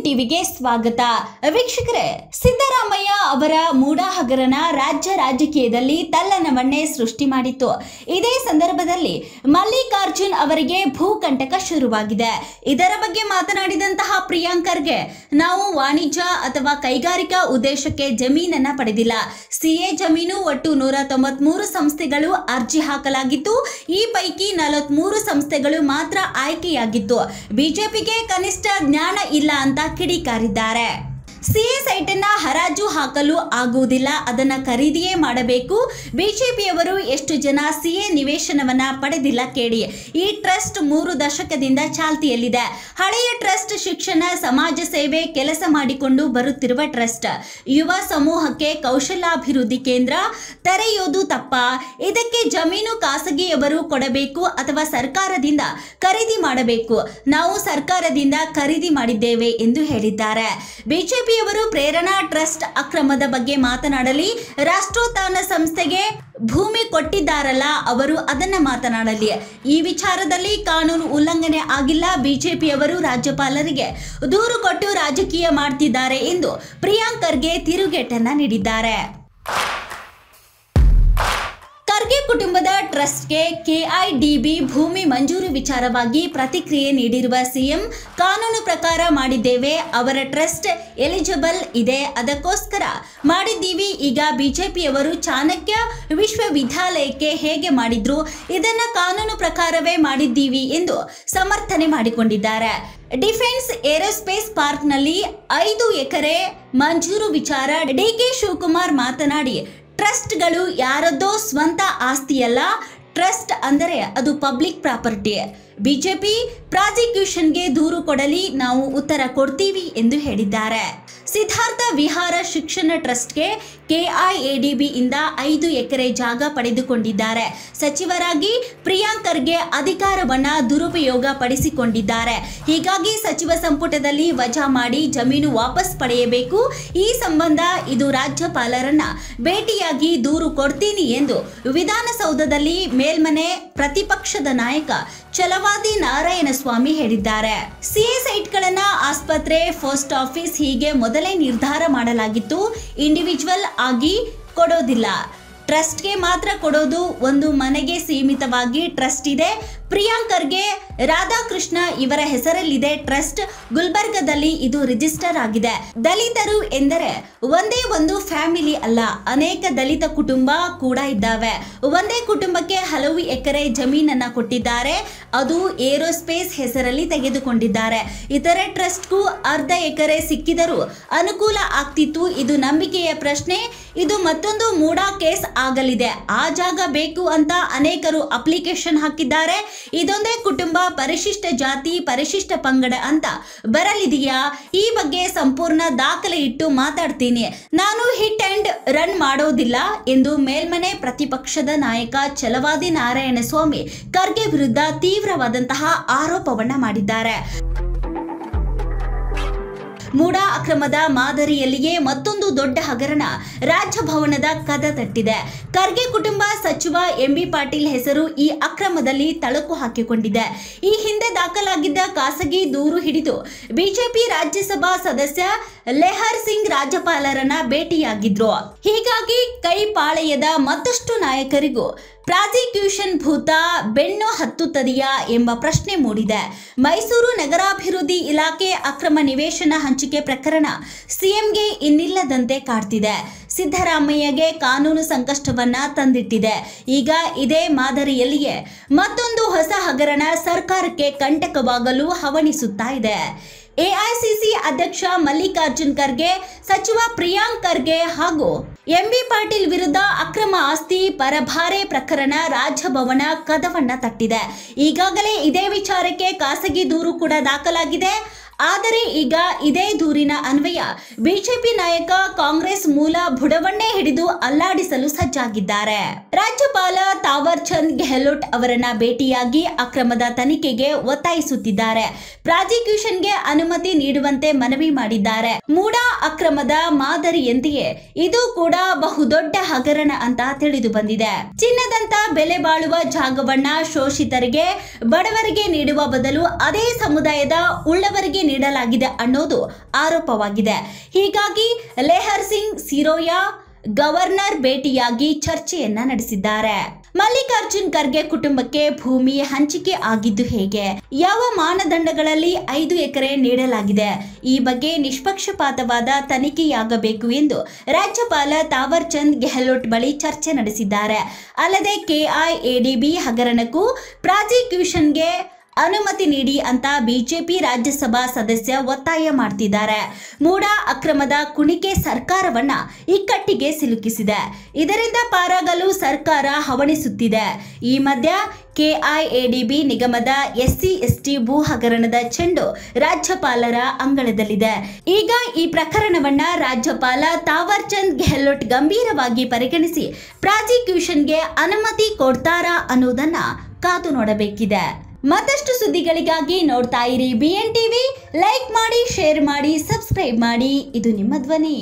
ಟಿವಿಗೆ ಸ್ವಾಗತ. ವೀಕ್ಷಕರೇ, ಸಿದ್ದರಾಮಯ್ಯ ಅವರ ಮೂಡ ಹಗರಣ ರಾಜ್ಯ ರಾಜಕೀಯದಲ್ಲಿ ತಲ್ಲಣವನ್ನೇ ಸೃಷ್ಟಿ ಮಾಡಿತ್ತು. ಇದೇ ಸಂದರ್ಭದಲ್ಲಿ ಮಲ್ಲಿಕಾರ್ಜುನ್ ಅವರಿಗೆ ಭೂಕಂಟಕ ಶುರುವಾಗಿದೆ. ಇದರ ಬಗ್ಗೆ ಮಾತನಾಡಿದಂತಹ ಪ್ರಿಯಾಂಕ್ ಖರ್ಗೆ, ನಾವು ವಾಣಿಜ್ಯ ಅಥವಾ ಕೈಗಾರಿಕಾ ಉದ್ದೇಶಕ್ಕೆ ಜಮೀನನ್ನ ಪಡೆದಿಲ್ಲ. ಸಿಎ ಜಮೀನು ಒಟ್ಟು 193 ಸಂಸ್ಥೆಗಳು ಅರ್ಜಿ ಹಾಕಲಾಗಿತ್ತು. ಈ ಪೈಕಿ 43 ಸಂಸ್ಥೆಗಳು ಮಾತ್ರ ಆಯ್ಕೆಯಾಗಿತ್ತು. ಬಿಜೆಪಿಗೆ ಕನಿಷ್ಠ ಜ್ಞಾನ ಇಲ್ಲ ಅಂತ ಕಿಡಿಕಾರಿದ್ದಾರೆ. ಸಿಎ ಸೈಟ್ ಅನ್ನ ಹರಾಜು ಹಾಕಲು ಆಗುವುದಿಲ್ಲ, ಅದನ್ನ ಖರೀದಿಯೇ ಮಾಡಬೇಕು. ಬಿಜೆಪಿಯವರು ಎಷ್ಟು ಜನ ಸಿಎ ನಿವೇಶನವನ್ನ ಪಡೆದಿಲ್ಲ ಕೇಳಿ. ಈ ಟ್ರಸ್ಟ್ 3 ದಶಕದಿಂದ ಚಾಲ್ತಿಯಲ್ಲಿದೆ. ಹಳೆಯ ಟ್ರಸ್ಟ್ ಶಿಕ್ಷಣ, ಸಮಾಜ ಸೇವೆ ಕೆಲಸ ಮಾಡಿಕೊಂಡು ಬರುತ್ತಿರುವ ಟ್ರಸ್ಟ್. ಯುವ ಸಮೂಹಕ್ಕೆ ಕೌಶಲಾಭಿವೃದ್ಧಿ ಕೇಂದ್ರ ತೆರೆಯೋದು ತಪ್ಪ? ಇದಕ್ಕೆ ಜಮೀನು ಖಾಸಗಿಯವರು ಕೊಡಬೇಕು ಅಥವಾ ಸರ್ಕಾರದಿಂದ ಖರೀದಿ ಮಾಡಬೇಕು? ನಾವು ಸರ್ಕಾರದಿಂದ ಖರೀದಿ ಮಾಡಿದ್ದೇವೆ ಎಂದು ಹೇಳಿದ್ದಾರೆ. ಬಿಜೆಪಿ ಅವರು ಪ್ರೇರಣಾ ಟ್ರಸ್ಟ್ ಅಕ್ರಮದ ಬಗ್ಗೆ ಮಾತನಾಡಲಿ. ರಾಷ್ಟ್ರೋತ್ಥಾನ ಸಂಸ್ಥೆಗೆ ಭೂಮಿ ಕೊಟ್ಟಿದ್ದಾರಲ್ಲ, ಅವರು ಅದನ್ನ ಮಾತನಾಡಲಿ. ಈ ವಿಚಾರದಲ್ಲಿ ಕಾನೂನು ಉಲ್ಲಂಘನೆ ಆಗಿಲ್ಲ. ಬಿಜೆಪಿಯವರು ರಾಜ್ಯಪಾಲರಿಗೆ ದೂರು ಕೊಟ್ಟು ರಾಜಕೀಯ ಮಾಡ್ತಿದ್ದಾರೆ ಎಂದು ಪ್ರಿಯಾಂಕ್ ಖರ್ಗೆ ತಿರುಗೇಟನ್ನ ನೀಡಿದ್ದಾರೆ. ಖರ್ಗೆ ಕುಟುಂಬದ ಟ್ರಸ್ಟ್ಗೆ ಕೆಐಡಿಬಿ ಭೂಮಿ ಮಂಜೂರು ವಿಚಾರವಾಗಿ ಪ್ರತಿಕ್ರಿಯೆ ನೀಡಿರುವ ಸಿಎಂ, ಕಾನೂನು ಪ್ರಕಾರ ಮಾಡಿದ್ದೇವೆ. ಅವರ ಟ್ರಸ್ಟ್ ಎಲಿಜಿಬಲ್ ಇದೆ, ಅದಕ್ಕೋಸ್ಕರ ಮಾಡಿದ್ದೀವಿ. ಈಗ ಬಿಜೆಪಿಯವರು ಚಾಣಕ್ಯ ವಿಶ್ವವಿದ್ಯಾಲಯಕ್ಕೆ ಹೇಗೆ ಮಾಡಿದ್ರು, ಇದನ್ನ ಕಾನೂನು ಪ್ರಕಾರವೇ ಮಾಡಿದ್ದೀವಿ ಎಂದು ಸಮರ್ಥನೆ ಮಾಡಿಕೊಂಡಿದ್ದಾರೆ. ಡಿಫೆನ್ಸ್ ಏರೋಸ್ಪೇಸ್ ಪಾರ್ಕ್ನಲ್ಲಿ 5 ಎಕರೆ ಮಂಜೂರು ವಿಚಾರ ಡಿಕೆ ಶಿವಕುಮಾರ್ ಮಾತನಾಡಿ, ಟ್ರಸ್ಟ್ಗಳು ಯಾರದ್ದೋ ಸ್ವಂತ ಆಸ್ತಿಯಲ್ಲ. ಟ್ರಸ್ಟ್ ಅಂದರೆ ಅದು ಪಬ್ಲಿಕ್ ಪ್ರಾಪರ್ಟಿ. ಬಿಜೆಪಿ ಪ್ರಾಸಿಕ್ಯೂಷನ್ಗೆ ದೂರು ಕೊಡಲಿ, ನಾವು ಉತ್ತರ ಕೊಡ್ತೀವಿ ಎಂದು ಹೇಳಿದ್ದಾರೆ. ಸಿದ್ಧಾರ್ಥ ವಿಹಾರ ಶಿಕ್ಷಣ ಟ್ರಸ್ಟ್ಗೆ ಕೆಐಎಡಿಬಿ ಇಂದ 5 ಎಕರೆ ಜಾಗ ಪಡೆದುಕೊಂಡಿದ್ದಾರೆ. ಸಚಿವರಾಗಿ ಪ್ರಿಯಾಂಕ್ ಖರ್ಗೆ ಅಧಿಕಾರವನ್ನ ದುರುಪಯೋಗ ಪಡಿಸಿಕೊಂಡಿದ್ದಾರೆ. ಹೀಗಾಗಿ ಸಚಿವ ಸಂಪುಟದಲ್ಲಿ ವಜಾ ಮಾಡಿ ಜಮೀನು ವಾಪಸ್ ಪಡೆಯಬೇಕು. ಈ ಸಂಬಂಧ ಇದು ರಾಜ್ಯಪಾಲರನ್ನ ಭೇಟಿಯಾಗಿ ದೂರು ಕೊಡ್ತೀನಿ ಎಂದು ವಿಧಾನಸೌಧದಲ್ಲಿ ಮೇಲ್ಮನೆ ಪ್ರತಿಪಕ್ಷದ ನಾಯಕ ಛಲವಾದಿ ನಾರಾಯಣಸ್ವಾಮಿ ಹೇಳಿದ್ದಾರೆ. ಸಿಎ ಸೈಟ್ಗಳನ್ನ ಆಸ್ಪತ್ರೆ, ಪೋಸ್ಟ್ ಆಫೀಸ್ ಹೀಗೆ ಮೊದಲೇ ನಿರ್ಧಾರ ಮಾಡಲಾಗಿತ್ತು. ಇಂಡಿವಿಜುವಲ್ ಆಗಿ ಕೊಡೋದಿಲ್ಲ, ಟ್ರಸ್ಟ್ಗೆ ಮಾತ್ರ ಕೊಡೋದು. ಒಂದು ಮನೆಗೆ ಸೀಮಿತವಾಗಿ ಟ್ರಸ್ಟ್ ಇದೆ. ಪ್ರಿಯಾಂಕ್ ಖರ್ಗೆ ರಾಧಾಕೃಷ್ಣ ಇವರ ಹೆಸರಲ್ಲಿದೆ ಟ್ರಸ್ಟ್. ಗುಲ್ಬರ್ಗದಲ್ಲಿ ಇದು ರಿಜಿಸ್ಟರ್ ಆಗಿದೆ. ದಲಿತರು ಎಂದರೆ ಒಂದೇ ಒಂದು ಫ್ಯಾಮಿಲಿ ಅಲ್ಲ, ಅನೇಕ ದಲಿತ ಕುಟುಂಬ ಕೂಡ ಇದ್ದಾವೆ. ಒಂದೇ ಕುಟುಂಬಕ್ಕೆ ಹಲವು ಎಕರೆ ಜಮೀನನ್ನ ಕೊಟ್ಟಿದ್ದಾರೆ. ಅದು ಏರೋಸ್ಪೇಸ್ ಹೆಸರಲ್ಲಿ ತೆಗೆದುಕೊಂಡಿದ್ದಾರೆ. ಇತರೆ ಟ್ರಸ್ಟ್ಗೂ ಅರ್ಧ ಎಕರೆ ಸಿಕ್ಕಿದರೂ ಅನುಕೂಲ ಆಗ್ತಿತ್ತು. ಇದು ನಂಬಿಕೆಯ ಪ್ರಶ್ನೆ. ಇದು ಮತ್ತೊಂದು ಮೂಡ ಕೇಸ್ ಆಗಲಿದೆ. ಆ ಜಾಗ ಬೇಕು ಅಂತ ಅನೇಕರು ಅಪ್ಲಿಕೇಶನ್ ಹಾಕಿದ್ದಾರೆ. ಇದೊಂದೇ ಕುಟುಂಬ ಪರಿಶಿಷ್ಟ ಜಾತಿ, ಪರಿಶಿಷ್ಟ ಪಂಗಡ ಅಂತ ಬರಲಿದೆಯಾ? ಈ ಬಗ್ಗೆ ಸಂಪೂರ್ಣ ದಾಖಲೆ ಇಟ್ಟು ಮಾತಾಡ್ತೀನಿ. ನಾನು ಹಿಟ್ ಅಂಡ್ ರನ್ ಮಾಡೋದಿಲ್ಲ ಎಂದು ಮೇಲ್ಮನೆ ಪ್ರತಿಪಕ್ಷದ ನಾಯಕ ಛಲವಾದಿ ನಾರಾಯಣಸ್ವಾಮಿ ಖರ್ಗೆ ವಿರುದ್ಧ ತೀವ್ರವಾದಂತಹ ಆರೋಪವನ್ನ ಮಾಡಿದ್ದಾರೆ. ಮೂಡ ಅಕ್ರಮದ ಮಾದರಿಯಲ್ಲಿಯೇ ಮತ್ತೊಂದು ದೊಡ್ಡ ಹಗರಣ ರಾಜಭವನದ ಕದ ತಟ್ಟಿದೆ. ಖರ್ಗೆ ಕುಟುಂಬ ಸಚಿವ ಎಂಬಿ ಪಾಟೀಲ್ ಹೆಸರು ಈ ಅಕ್ರಮದಲ್ಲಿ ತಳಕು ಹಾಕಿಕೊಂಡಿದೆ. ಈ ಹಿಂದೆ ದಾಖಲಾಗಿದ್ದ ಖಾಸಗಿ ದೂರು ಹಿಡಿದು ಬಿಜೆಪಿ ರಾಜ್ಯಸಭಾ ಸದಸ್ಯ ಲೆಹರ್ ಸಿಂಗ್ ರಾಜ್ಯಪಾಲರನ್ನ ಭೇಟಿಯಾಗಿದ್ರು. ಹೀಗಾಗಿ ಕೈಪಾಳೆಯದ ಮತ್ತಷ್ಟು ನಾಯಕರಿಗೂ ಪ್ರಾಸಿಕ್ಯೂಷನ್ ಭೂತ ಬೆನ್ನು ಹತ್ತುತ್ತದೆಯಾ ಎಂಬ ಪ್ರಶ್ನೆ ಮೂಡಿದೆ. ಮೈಸೂರು ನಗರಾಭಿವೃದ್ಧಿ ಇಲಾಖೆ ಅಕ್ರಮ ನಿವೇಶನ ಹಂಚಿಕೆ ಪ್ರಕರಣ ಸಿಎಂಗೆ ಇನ್ನಿಲ್ಲದಂತೆ ಕಾಡ್ತಿದೆ. ಸಿದ್ದರಾಮಯ್ಯಗೆ ಕಾನೂನು ಸಂಕಷ್ಟವನ್ನ ತಂದಿಟ್ಟಿದೆ. ಈಗ ಇದೇ ಮಾದರಿಯಲ್ಲಿಯೇ ಮತ್ತೊಂದು ಹೊಸ ಹಗರಣ ಸರ್ಕಾರಕ್ಕೆ ಕಂಟಕವಾಗಲು ಹವಣಿಸುತ್ತಾ ಇದೆ. ಎಐಸಿಸಿ ಅಧ್ಯಕ್ಷ ಮಲ್ಲಿಕಾರ್ಜುನ್ ಖರ್ಗೆ, ಸಚಿವ ಪ್ರಿಯಾಂಕ್ ಖರ್ಗೆ ಹಾಗೂ ಎಂಬಿ ಪಾಟೀಲ್ ವಿರುದ್ಧ ಅಕ್ರಮ ಆಸ್ತಿ ಪರಭಾರೆ ಪ್ರಕರಣ ರಾಜಭವನ ಕದವನ್ನ ತಟ್ಟಿದೆ. ಈಗಾಗಲೇ ಇದೇ ವಿಚಾರಕ್ಕೆ ಖಾಸಗಿ ದೂರು ಕೂಡ ದಾಖಲಾಗಿದೆ. ಆದರೆ ಈಗ ಇದೇ ದೂರಿನ ಅನ್ವಯ ಬಿಜೆಪಿ ನಾಯಕ ಕಾಂಗ್ರೆಸ್ ಮೂಲ ಬುಡವನ್ನೇ ಹಿಡಿದು ಅಲ್ಲಾಡಿಸಲು ಸಜ್ಜಾಗಿದ್ದಾರೆ. ರಾಜ್ಯಪಾಲ ತಾವರ್ ಚಂದ್ ಗೆಹ್ಲೋಟ್ ಅವರನ್ನ ಭೇಟಿಯಾಗಿ ಅಕ್ರಮದ ತನಿಖೆಗೆ ಒತ್ತಾಯಿಸುತ್ತಿದ್ದಾರೆ. ಪ್ರಾಸಿಕ್ಯೂಷನ್ಗೆ ಅನುಮತಿ ನೀಡುವಂತೆ ಮನವಿ ಮಾಡಿದ್ದಾರೆ. ಮೂಡ ಅಕ್ರಮದ ಮಾದರಿಯಂತೆಯೇ ಇದು ಕೂಡ ಬಹುದೊಡ್ಡ ಹಗರಣ ಅಂತ ತಿಳಿದು ಬಂದಿದೆ. ಚಿನ್ನದಂತ ಬೆಲೆ ಬಾಳುವ ಜಾಗವನ್ನ ಶೋಷಿತರಿಗೆ, ಬಡವರಿಗೆ ನೀಡುವ ಬದಲು ಅದೇ ಸಮುದಾಯದ ಉಳ್ಳವರಿಗೆ ನೀಡಲಾಗಿದೆ ಅನ್ನೋದು ಆರೋಪವಾಗಿದೆ. ಹೀಗಾಗಿ ಲೆಹರ್ ಸಿಂಗ್ ಸಿರೋಯಾ ಗವರ್ನರ್ ಭೇಟಿಯಾಗಿ ಚರ್ಚೆಯನ್ನ ನಡೆಸಿದ್ದಾರೆ. ಮಲ್ಲಿಕಾರ್ಜುನ್ ಖರ್ಗೆ ಕುಟುಂಬಕ್ಕೆ ಭೂಮಿ ಹಂಚಿಕೆ ಆಗಿದ್ದು ಹೇಗೆ? ಯಾವ ಮಾನದಂಡಗಳಲ್ಲಿ 5 ಎಕರೆ ನೀಡಲಾಗಿದೆ? ಈ ಬಗ್ಗೆ ನಿಷ್ಪಕ್ಷಪಾತವಾದ ತನಿಖೆಯಾಗಬೇಕು ಎಂದು ರಾಜ್ಯಪಾಲ ತಾವರ್ ಚಂದ್ ಗೆಹ್ಲೋಟ್ ಬಳಿ ಚರ್ಚೆ ನಡೆಸಿದ್ದಾರೆ. ಅಲ್ಲದೆ ಕೆಐಎಡಿಬಿ ಹಗರಣಕ್ಕೂ ಪ್ರಾಸಿಕ್ಯೂಷನ್ಗೆ ಅನುಮತಿ ನೀಡಿ ಅಂತ ಬಿಜೆಪಿ ರಾಜ್ಯಸಭಾ ಸದಸ್ಯ ಒತ್ತಾಯ ಮಾಡ್ತಿದ್ದಾರೆ. ಮೂಡಾ ಅಕ್ರಮದ ಕುಣಿಕೆ ಸರ್ಕಾರವನ್ನ ಇಕ್ಕಟ್ಟಿಗೆ ಸಿಲುಕಿಸಿದೆ. ಇದರಿಂದ ಪಾರಾಗಲು ಸರ್ಕಾರ ಹವಣಿಸುತ್ತಿದೆ. ಈ ಮಧ್ಯ ಕೆಐಎಡಿಬಿ ನಿಗಮದ SC/ST ಭೂ ಹಗರಣದ ಚೆಂಡು ರಾಜ್ಯಪಾಲರ ಅಂಗಳದಲ್ಲಿದೆ. ಈಗ ಈ ಪ್ರಕರಣವನ್ನ ರಾಜ್ಯಪಾಲ ತಾವರ್ ಚಂದ್ ಗೆಹ್ಲೋಟ್ ಗಂಭೀರವಾಗಿ ಪರಿಗಣಿಸಿ ಪ್ರಾಸಿಕ್ಯೂಷನ್ಗೆ ಅನುಮತಿ ಕೊಡ್ತಾರಾ ಅನ್ನೋದನ್ನ ಕಾದು ನೋಡಬೇಕಿದೆ. ಮತ್ತಷ್ಟು ಸುದ್ದಿಗಳಿಗಾಗಿ ನೋಡ್ತಾ ಇರಿ BN TV. ಲೈಕ್ ಮಾಡಿ, ಶೇರ್ ಮಾಡಿ, ಸಬ್ಸ್ಕ್ರೈಬ್ ಮಾಡಿ. ಇದು ನಿಮ್ಮ ಧ್ವನಿ.